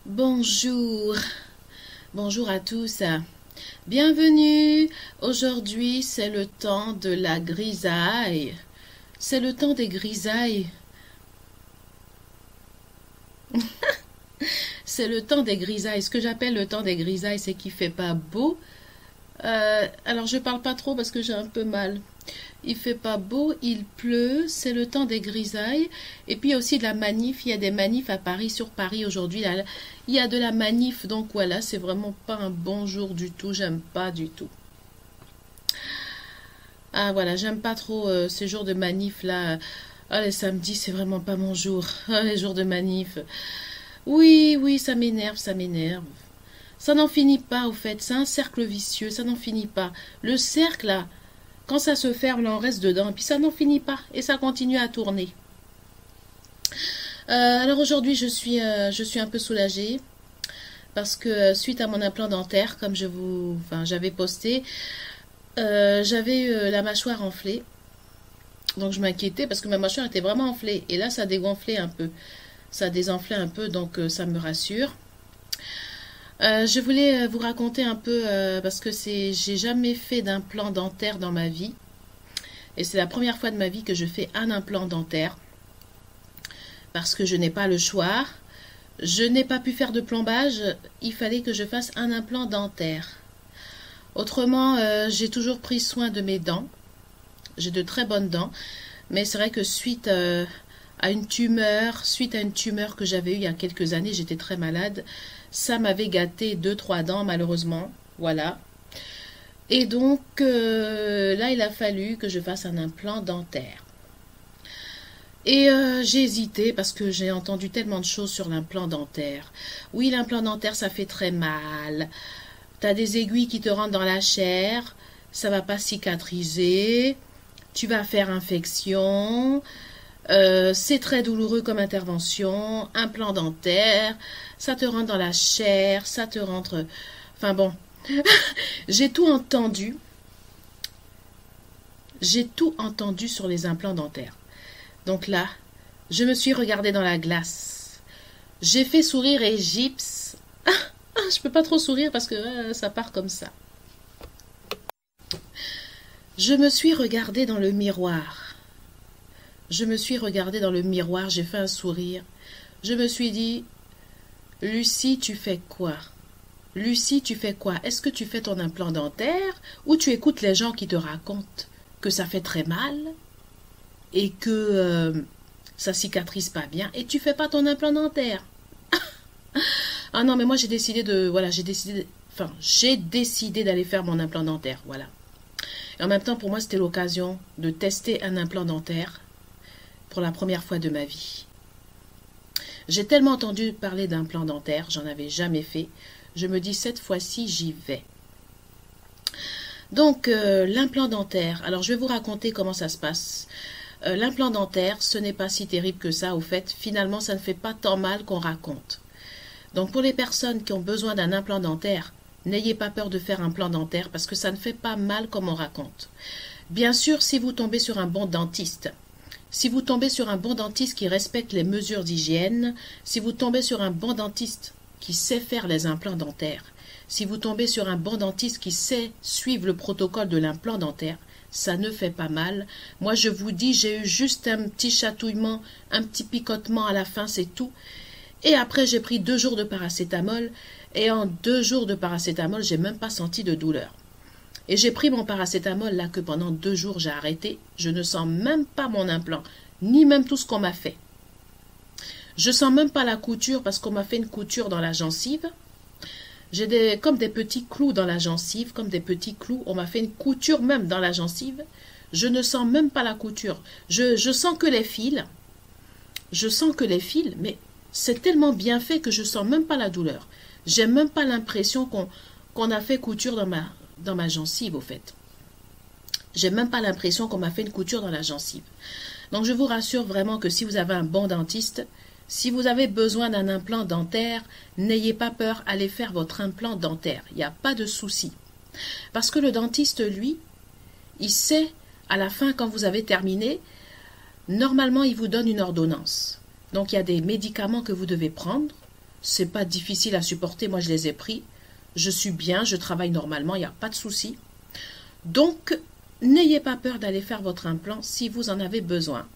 Bonjour, bonjour à tous. Bienvenue. Aujourd'hui, c'est le temps de la grisaille. C'est le temps des grisailles. C'est le temps des grisailles. Ce que j'appelle le temps des grisailles, c'est qu'il fait pas beau. Alors, je parle pas trop parce que j'ai un peu mal. Il fait pas beau, il pleut, c'est le temps des grisailles. Et puis il y a aussi de la manif, il y a des manifs à Paris, sur Paris aujourd'hui. Là, il y a de la manif, donc voilà, c'est vraiment pas un bon jour du tout, j'aime pas du tout. Ah voilà, j'aime pas trop ces jours de manif là. Ah, les samedis, c'est vraiment pas mon jour. Ah, les jours de manif. Oui, oui, ça m'énerve, ça m'énerve. Ça n'en finit pas, au fait, c'est un cercle vicieux, ça n'en finit pas. Le cercle, là, quand ça se ferme, là, on reste dedans, et puis ça n'en finit pas, et ça continue à tourner. Alors aujourd'hui, je suis un peu soulagée, parce que suite à mon implant dentaire, comme j'avais posté, j'avais eu la mâchoire enflée. Donc je m'inquiétais, parce que ma mâchoire était vraiment enflée, et là, ça dégonflait un peu. Ça désenflait un peu, donc ça me rassure. Je voulais vous raconter un peu, parce que j'ai jamais fait d'implant dentaire dans ma vie. Et c'est la première fois de ma vie que je fais un implant dentaire. Parce que je n'ai pas le choix. Je n'ai pas pu faire de plombage. Il fallait que je fasse un implant dentaire. Autrement, j'ai toujours pris soin de mes dents. J'ai de très bonnes dents. Mais c'est vrai que suite à une tumeur que j'avais eue il y a quelques années, j'étais très malade. Ça m'avait gâté 2-3 dents, malheureusement. Voilà. Et donc, là, il a fallu que je fasse un implant dentaire. Et j'ai hésité parce que j'ai entendu tellement de choses sur l'implant dentaire. Oui, l'implant dentaire, ça fait très mal. T'as des aiguilles qui te rentrent dans la chair. Ça va pas cicatriser. Tu vas faire infection. C'est très douloureux comme intervention. Implant dentaire. Ça te rentre dans la chair. Ça te rentre... Enfin bon... J'ai tout entendu. J'ai tout entendu sur les implants dentaires. Donc là, je me suis regardée dans la glace. J'ai fait sourire et gypse. Je peux pas trop sourire parce que ça part comme ça. Je me suis regardée dans le miroir. Je me suis regardée dans le miroir, j'ai fait un sourire. Je me suis dit, Lucie, tu fais quoi? Lucie, tu fais quoi? Est-ce que tu fais ton implant dentaire ou tu écoutes les gens qui te racontent que ça fait très mal et que ça cicatrise pas bien et tu fais pas ton implant dentaire? Ah non, mais moi j'ai décidé d'aller faire mon implant dentaire, voilà. Et en même temps, pour moi, c'était l'occasion de tester un implant dentaire pour la première fois de ma vie. J'ai tellement entendu parler d'implant dentaire, j'en avais jamais fait. Je me dis, cette fois-ci, j'y vais. Donc, l'implant dentaire. Alors, je vais vous raconter comment ça se passe. L'implant dentaire, ce n'est pas si terrible que ça. Au fait, finalement, ça ne fait pas tant mal qu'on raconte. Donc, pour les personnes qui ont besoin d'un implant dentaire, n'ayez pas peur de faire un plan dentaire parce que ça ne fait pas mal comme on raconte. Bien sûr, si vous tombez sur un bon dentiste, si vous tombez sur un bon dentiste qui respecte les mesures d'hygiène, si vous tombez sur un bon dentiste qui sait faire les implants dentaires, si vous tombez sur un bon dentiste qui sait suivre le protocole de l'implant dentaire, ça ne fait pas mal. Moi, je vous dis, j'ai eu juste un petit chatouillement, un petit picotement à la fin, c'est tout. Et après, j'ai pris 2 jours de paracétamol. Et en 2 jours de paracétamol, j'ai même pas senti de douleur. Et j'ai pris mon paracétamol là que pendant 2 jours, j'ai arrêté. Je ne sens même pas mon implant, ni même tout ce qu'on m'a fait. Je sens même pas la couture parce qu'on m'a fait une couture dans la gencive. J'ai comme des petits clous dans la gencive, comme des petits clous. On m'a fait une couture même dans la gencive. Je ne sens même pas la couture. Je sens que les fils. Je sens que les fils, mais c'est tellement bien fait que je sens même pas la douleur. J'ai même pas l'impression qu'on a fait couture dans ma gencive, au fait. J'ai même pas l'impression qu'on m'a fait une couture dans la gencive. Donc je vous rassure vraiment que si vous avez un bon dentiste, si vous avez besoin d'un implant dentaire, n'ayez pas peur, allez faire votre implant dentaire. Il n'y a pas de souci. Parce que le dentiste, lui, il sait, à la fin, quand vous avez terminé, normalement, il vous donne une ordonnance. Donc, il y a des médicaments que vous devez prendre c'est pas difficile à supporter, moi je les ai pris. Je suis bien, je travaille normalement, il n'y a pas de souci. Donc, n'ayez pas peur d'aller faire votre implant si vous en avez besoin.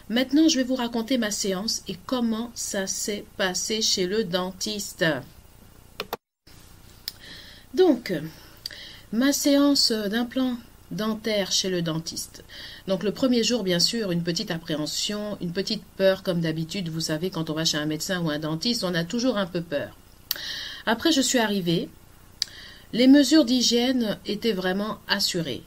Maintenant, je vais vous raconter ma séance et comment ça s'est passé chez le dentiste. Donc, ma séance d'implant dentaire chez le dentiste. Donc le premier jour, bien sûr, une petite appréhension, une petite peur comme d'habitude. Vous savez, quand on va chez un médecin ou un dentiste, on a toujours un peu peur. Après, je suis arrivée. Les mesures d'hygiène étaient vraiment assurées.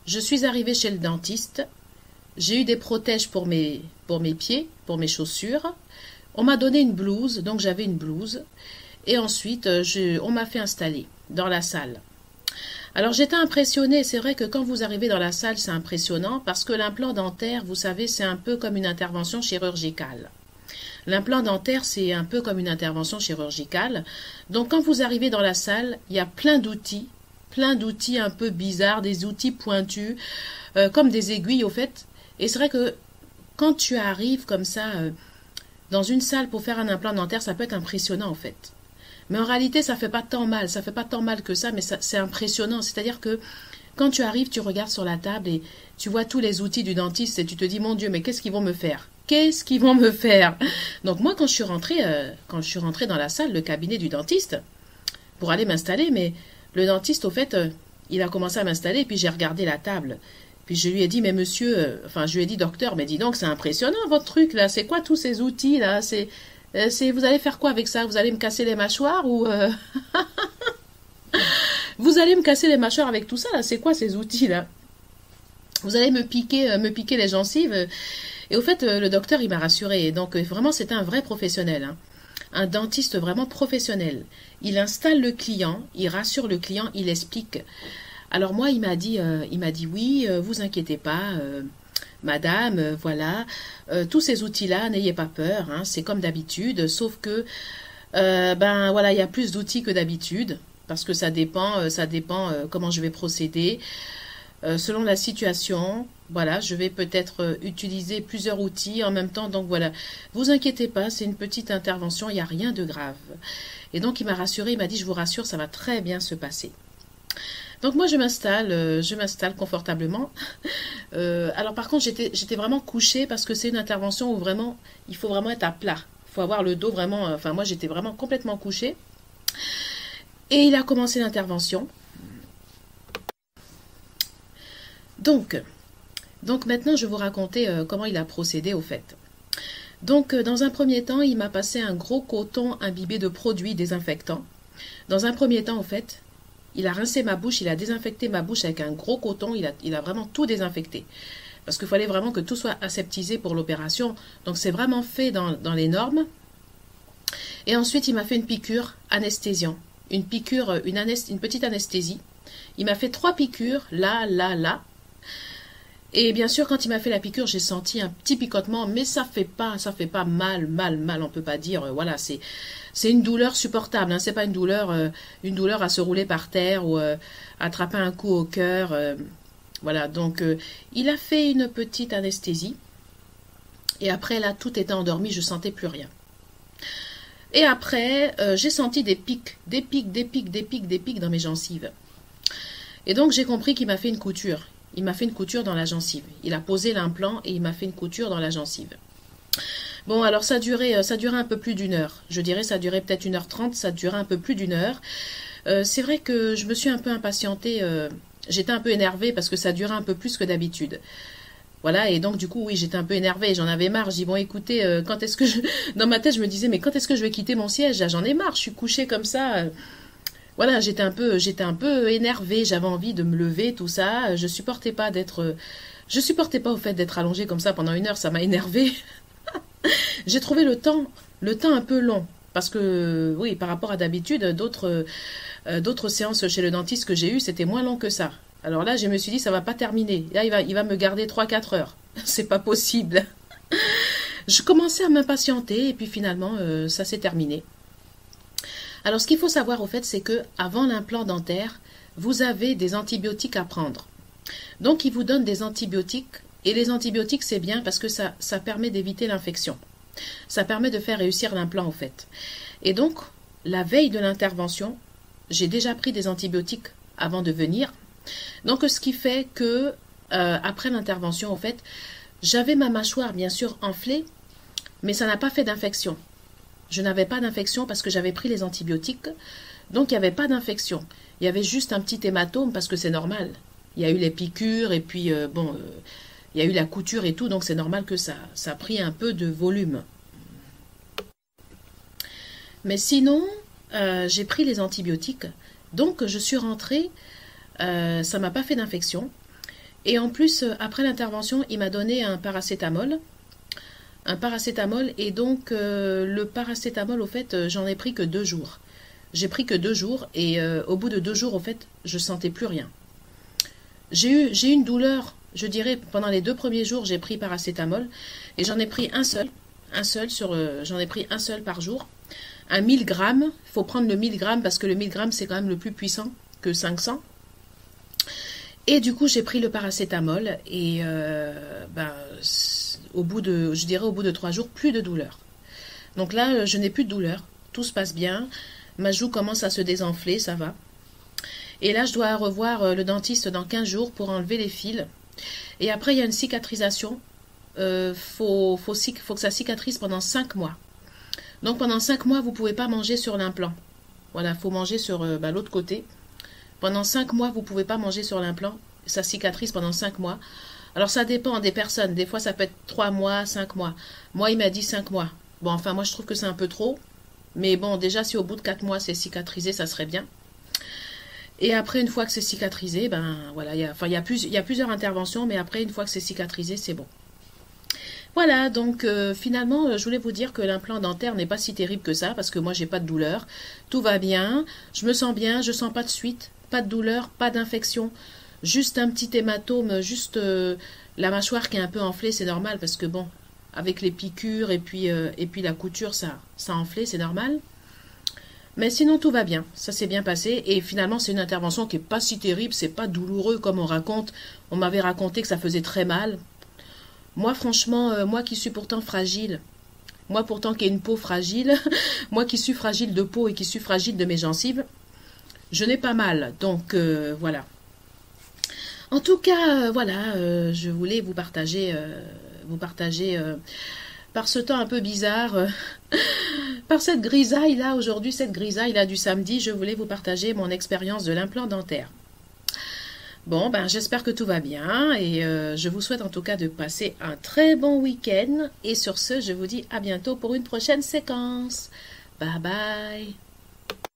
Je suis arrivée chez le dentiste. J'ai eu des protèges pour mes pieds, pour mes chaussures. On m'a donné une blouse, donc j'avais une blouse. Et ensuite, on m'a fait installer dans la salle. Alors j'étais impressionnée, c'est vrai que quand vous arrivez dans la salle, c'est impressionnant parce que l'implant dentaire, vous savez, c'est un peu comme une intervention chirurgicale. L'implant dentaire, c'est un peu comme une intervention chirurgicale. Donc quand vous arrivez dans la salle, il y a plein d'outils un peu bizarres, des outils pointus, comme des aiguilles au fait. Et c'est vrai que quand tu arrives comme ça dans une salle pour faire un implant dentaire, ça peut être impressionnant en fait. Mais en réalité, ça fait pas tant mal que ça, mais c'est impressionnant. C'est-à-dire que quand tu arrives, tu regardes sur la table et tu vois tous les outils du dentiste et tu te dis, mon Dieu, mais qu'est-ce qu'ils vont me faire? Qu'est-ce qu'ils vont me faire? Donc moi, quand je suis rentrée dans la salle, le cabinet du dentiste, pour aller m'installer, mais le dentiste, au fait, il a commencé à m'installer et puis j'ai regardé la table. Puis je lui ai dit, mais monsieur, je lui ai dit, docteur, mais dis donc, c'est impressionnant votre truc là, c'est quoi tous ces outils là? Vous allez faire quoi avec ça? Vous allez me casser les mâchoires ou vous allez me casser les mâchoires avec tout ça là? C'est quoi ces outils là? Vous allez me piquer les gencives? Et au fait, le docteur il m'a rassuré. Donc vraiment c'était un vrai professionnel, hein. Un dentiste vraiment professionnel. Il installe le client, il rassure le client, il explique. Alors moi il m'a dit oui, vous inquiétez pas. Madame, voilà, tous ces outils-là, n'ayez pas peur, hein, c'est comme d'habitude, sauf que, voilà, il y a plus d'outils que d'habitude, parce que ça dépend comment je vais procéder, selon la situation, voilà, je vais peut-être utiliser plusieurs outils en même temps, donc voilà, vous inquiétez pas, c'est une petite intervention, il n'y a rien de grave. Et donc il m'a rassuré, il m'a dit, je vous rassure, ça va très bien se passer. Donc moi je m'installe confortablement. Alors par contre j'étais vraiment couchée parce que c'est une intervention où vraiment il faut vraiment être à plat. Il faut avoir le dos vraiment. Enfin moi j'étais vraiment complètement couchée. Et il a commencé l'intervention. Donc maintenant je vais vous raconter comment il a procédé au fait. Donc dans un premier temps il m'a passé un gros coton imbibé de produits désinfectants. Dans un premier temps au fait. Il a rincé ma bouche, il a désinfecté ma bouche avec un gros coton, il a vraiment tout désinfecté. Parce qu'il fallait vraiment que tout soit aseptisé pour l'opération. Donc c'est vraiment fait dans les normes. Et ensuite il m'a fait une piqûre anesthésiant. Une petite anesthésie. Il m'a fait 3 piqûres, là. Et bien sûr quand il m'a fait la piqûre, j'ai senti un petit picotement, mais ça fait pas mal, on peut pas dire, voilà, c'est une douleur supportable, hein, c'est pas une douleur à se rouler par terre ou attraper un coup au cœur, voilà, donc il a fait une petite anesthésie, et après là, tout était endormi, je sentais plus rien. Et après, j'ai senti des pics dans mes gencives. Et donc j'ai compris qu'il m'a fait une couture. Il m'a fait une couture dans la gencive. Il a posé l'implant et il m'a fait une couture dans la gencive. Bon, alors ça durait un peu plus d'une heure. Je dirais ça durait peut-être 1h30, ça durait un peu plus d'une heure. C'est vrai que je me suis un peu impatientée. J'étais un peu énervée parce que ça durait un peu plus que d'habitude. Voilà, et donc du coup, oui, j'étais un peu énervée, j'en avais marre. Je dis, bon, écoutez, quand est-ce que Dans ma tête, je me disais, mais quand est-ce que je vais quitter mon siège? J'en ai marre, je suis couchée comme ça. Voilà, j'étais un peu énervée, j'avais envie de me lever, tout ça. Je supportais pas au fait d'être allongée comme ça pendant 1 heure, ça m'a énervée. J'ai trouvé le temps un peu long. Parce que, oui, par rapport à d'habitude, d'autres séances chez le dentiste que j'ai eues, c'était moins long que ça. Alors là, je me suis dit, ça va pas terminer. Là, il va me garder 3-4 heures. C'est pas possible. Je commençais à m'impatienter et puis finalement, ça s'est terminé. Alors, ce qu'il faut savoir, au fait, c'est que avant l'implant dentaire, vous avez des antibiotiques à prendre. Donc, ils vous donnent des antibiotiques. Et les antibiotiques, c'est bien parce que ça permet d'éviter l'infection. Ça permet de faire réussir l'implant, au fait. Et donc, la veille de l'intervention, j'ai déjà pris des antibiotiques avant de venir. Donc, ce qui fait que, après l'intervention, en fait, j'avais ma mâchoire, bien sûr, enflée, mais ça n'a pas fait d'infection. Je n'avais pas d'infection parce que j'avais pris les antibiotiques, donc il n'y avait pas d'infection. Il y avait juste un petit hématome parce que c'est normal. Il y a eu les piqûres et puis, il y a eu la couture et tout, donc c'est normal que ça a pris un peu de volume. Mais sinon, j'ai pris les antibiotiques, donc je suis rentrée, ça m'a pas fait d'infection. Et en plus, après l'intervention, il m'a donné un paracétamol. Et donc le paracétamol, au fait, j'en ai pris que 2 jours. J'ai pris que 2 jours, et au bout de 2 jours, au fait, je sentais plus rien. J'ai eu une douleur, je dirais, pendant les 2 premiers jours, j'ai pris paracétamol, et j'en ai pris j'en ai pris un seul par jour. Un 1000 grammes, il faut prendre le 1000 grammes parce que le 1000 grammes c'est quand même le plus puissant que 500. Et du coup j'ai pris le paracétamol et au bout de 3 jours, plus de douleur. Donc là je n'ai plus de douleur, tout se passe bien, ma joue commence à se désenfler, ça va. Et là je dois revoir le dentiste dans 15 jours pour enlever les fils. Et après il y a une cicatrisation, faut que ça cicatrise pendant 5 mois. Donc pendant 5 mois, vous ne pouvez pas manger sur l'implant. Voilà, il faut manger sur l'autre côté. Pendant 5 mois, vous ne pouvez pas manger sur l'implant. Ça cicatrise pendant 5 mois. Alors ça dépend des personnes. Des fois, ça peut être 3 mois, 5 mois. Moi, il m'a dit 5 mois. Bon, enfin, moi, je trouve que c'est un peu trop. Mais bon, déjà, si au bout de 4 mois, c'est cicatrisé, ça serait bien. Et après, une fois que c'est cicatrisé, ben voilà, il y a plusieurs interventions, mais après, une fois que c'est cicatrisé, c'est bon. Voilà, donc finalement, je voulais vous dire que l'implant dentaire n'est pas si terrible que ça, parce que moi, j'ai pas de douleur. Tout va bien, je me sens bien, je sens pas de suite, pas de douleur, pas d'infection. Juste un petit hématome, juste la mâchoire qui est un peu enflée, c'est normal, parce que bon, avec les piqûres et puis la couture, ça a enflé, c'est normal. Mais sinon, tout va bien, ça s'est bien passé, et finalement, c'est une intervention qui est pas si terrible, c'est pas douloureux comme on raconte. On m'avait raconté que ça faisait très mal. Moi, franchement, moi qui suis pourtant fragile, moi pourtant qui ai une peau fragile, moi qui suis fragile de peau et qui suis fragile de mes gencives, je n'ai pas mal. Donc, voilà. En tout cas, voilà, je voulais vous partager par ce temps un peu bizarre, par cette grisaille-là, aujourd'hui, cette grisaille-là du samedi, je voulais vous partager mon expérience de l'implant dentaire. Bon, ben j'espère que tout va bien et je vous souhaite en tout cas de passer un très bon week-end. Et sur ce, je vous dis à bientôt pour une prochaine séquence. Bye bye.